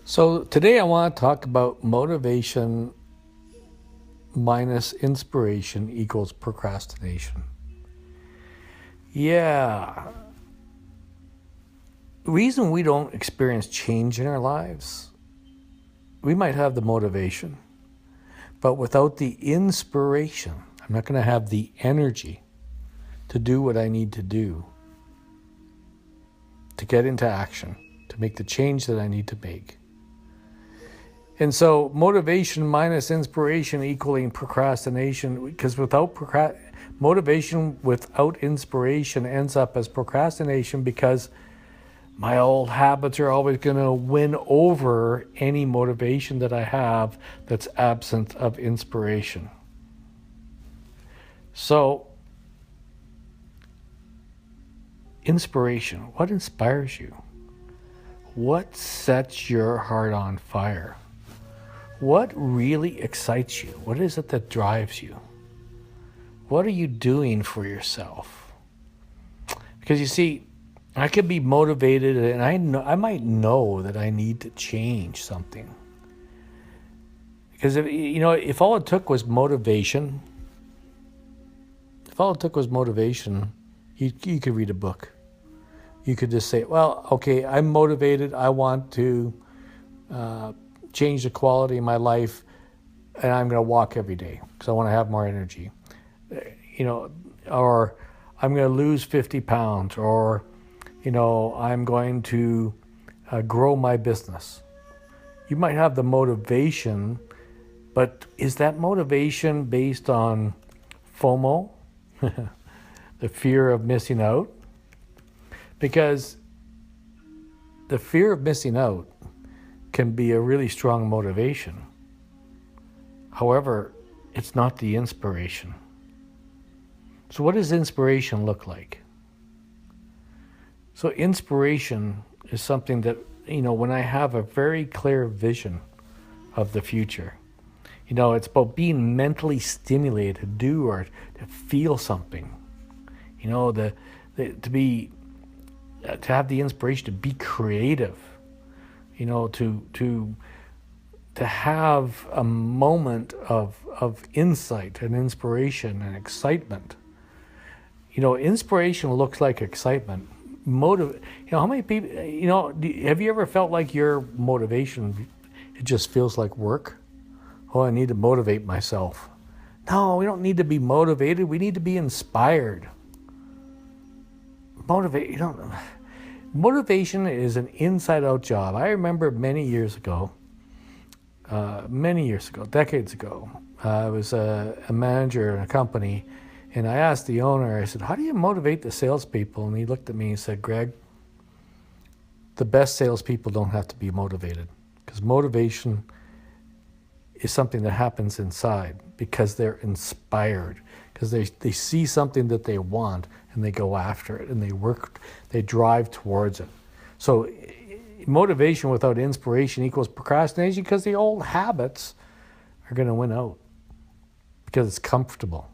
So today I want to talk about motivation minus inspiration equals procrastination. Yeah. The reason we don't experience change in our lives, we might have the motivation, but without the inspiration, I'm not going to have the energy to do what I need to do, to get into action, to make the change that I need to make. And so motivation minus inspiration equaling procrastination, because motivation without inspiration ends up as procrastination, because my old habits are always going to win over any motivation that I have that's absent of inspiration. So, inspiration, what inspires you? What sets your heart on fire? What really excites you? What is it that drives you? What are you doing for yourself? Because you see, I could be motivated, and I might know that I need to change something. Because if all it took was motivation, you could read a book. You could just say, well, okay, I'm motivated. I want to change the quality of my life, and I'm going to walk every day because I want to have more energy. Or I'm going to lose 50 pounds, or I'm going to grow my business. You might have the motivation, but is that motivation based on FOMO, the fear of missing out? Because the fear of missing out can be a really strong motivation. However, it's not the inspiration. So what does inspiration look like? So inspiration is something that, when I have a very clear vision of the future, it's about being mentally stimulated to do or to feel something, to have the inspiration to be creative, to have a moment of insight and inspiration and excitement. Inspiration looks like excitement. How many people, have you ever felt like your motivation, it just feels like work? Oh, I need to motivate myself. No, we don't need to be motivated. We need to be inspired. Motivation is an inside-out job. I remember many years ago, decades ago, I was a manager in a company, and I asked the owner, I said, how do you motivate the salespeople? And he looked at me and said, Greg, the best salespeople don't have to be motivated, because motivation is something that happens inside because they're inspired, because they see something that they want and they go after it and they drive towards it. So motivation without inspiration equals procrastination, because the old habits are going to win out because it's comfortable.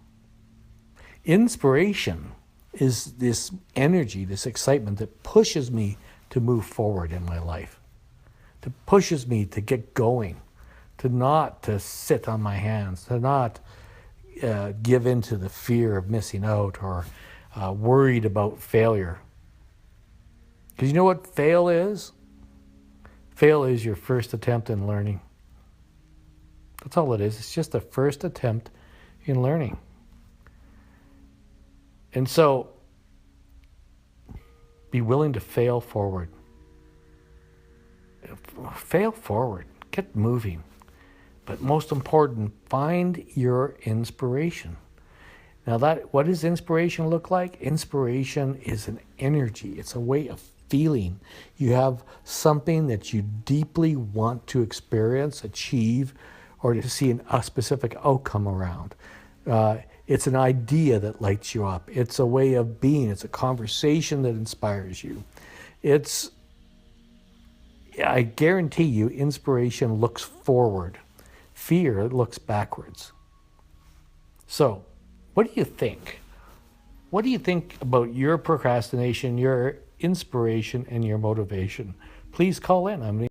Inspiration is this energy, this excitement that pushes me to move forward in my life, that pushes me to get going, to sit on my hands, to not give in to the fear of missing out or worried about failure. Because you know what fail is? Fail is your first attempt in learning. That's all it is. It's just the first attempt in learning. And so, be willing to fail forward. Fail forward. Get moving. But most important, find your inspiration. Now, what does inspiration look like? Inspiration is an energy. It's a way of feeling. You have something that you deeply want to experience, achieve, or to see a specific outcome around. It's an idea that lights you up. It's a way of being. It's a conversation that inspires you. I guarantee you, inspiration looks forward. Fear looks backwards. So, what do you think? What do you think about your procrastination, your inspiration, and your motivation? Please call in.